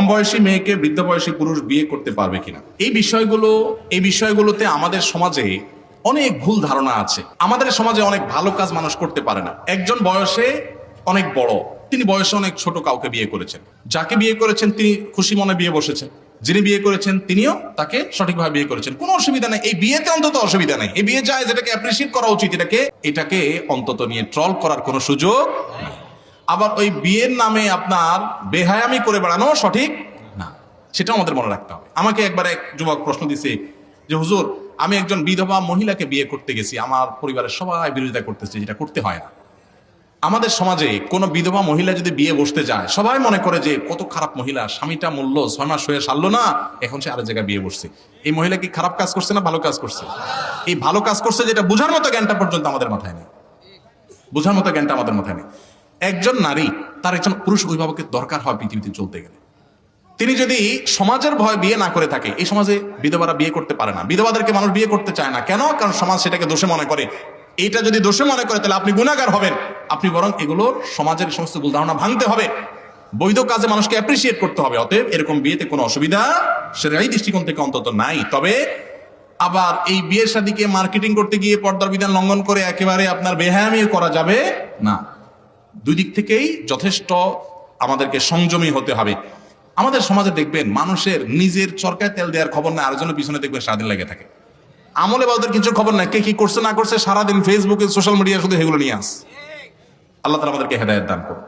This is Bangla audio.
কম বয়সী মেয়েকে বৃদ্ধ বয়সী পুরুষ বিয়ে করতে পারবে কিনা, এই বিষয়গুলোতে আমাদের সমাজে অনেক ভুল ধারণা আছে। আমাদের সমাজে অনেক ভালো কাজ মানুষ করতে পারে না। একজন বয়সে অনেক বড়, তিনি বয়সে অনেক ছোট কাউকে বিয়ে করেছেন, যাকে বিয়ে করেছেন তিনি খুশি মনে বিয়ে বসেছেন, যিনি বিয়ে করেছেন তিনিও তাকে সঠিকভাবে বিয়ে করেছেন, কোনো অসুবিধা নেই। এই বিয়েতে অন্তত অসুবিধা নেই, এই বিয়ে যায়, যেটাকে অ্যাপ্রিসিয়েট করা উচিত। এটাকে অন্তত নিয়ে ট্রল করার কোনো সুযোগ নেই। আবার ওই বিয়ের নামে আপনার বেহায়ামি করে বেড়ানো সঠিক না, সেটা আমাদের মনে রাখতে হবে। আমাকে একবার এক যুবক প্রশ্ন দিছে যে হুজুর, আমি একজন বিধবা মহিলাকে বিয়ে করতে গেছি, আমার পরিবারের সবাই বিরোধিতা করতেছে, যেটা করতে হয় না। আমাদের সমাজে কোনো বিধবা মহিলা যদি বিয়ে বসতে যায়, সবাই মনে করে যে কত খারাপ মহিলা, স্বামীটা মূল্য 6 মাস হয়ে সারলো না, এখন সে আরেক জায়গায় বিয়ে বসছে। এই মহিলা কি খারাপ কাজ করছে না ভালো কাজ করছে? এই ভালো কাজ করছে, যেটা বোঝার মতো জ্ঞানটা পর্যন্ত আমাদের মাথায় নেই, বোঝার মতো জ্ঞানটা আমাদের মাথায় নেই। একজন নারী, তার একজন পুরুষ অভিভাবকের দরকার হয় পৃথিবীতে চলতে গেলে। তিনি যদি সমাজের ভয় বিয়ে না করে থাকে, এই সমাজে বিধবারা বিয়ে করতে পারে না, বিধবাদেরকে মানুষ বিয়ে করতে চায় না। কেন? কারণ সমাজ সেটাকে দোষে মনে করে। এটা যদি দোষে মনে করে, তাহলে আপনি গুনাহগার হবেন। আপনি বরং এগুলোর সমাজের সমস্ত ভুল ধারণা ভাঙতে হবে, বৈধ কাজে মানুষকে অ্যাপ্রিসিয়েট করতে হবে। অতএব এরকম বিয়েতে কোনো অসুবিধা সেটাই দৃষ্টিকোণ থেকে অন্তত নাই। তবে আবার এই বিয়ের শাদীকে মার্কেটিং করতে গিয়ে পর্দার বিধান লঙ্ঘন করে একেবারে আপনার বেহায়ামি করা যাবে না। দুই দিক থেকেই যথেষ্ট আমাদেরকে সংযমী হতে হবে। আমাদের সমাজে দেখবেন মানুষের নিজের চরকায় তেল দেওয়ার খবর নাই, আরেকজনের পিছনে দেখবেন সারাদিন লেগে থাকে। আমলে বা ওদের কিছু খবর নাই, কে কি করছে না করছে, সারাদিন ফেসবুকে সোশ্যাল মিডিয়া শুধু এগুলো নিয়ে আস। আল্লাহ তাআলা আমাদেরকে হেদায়েত দান করুন।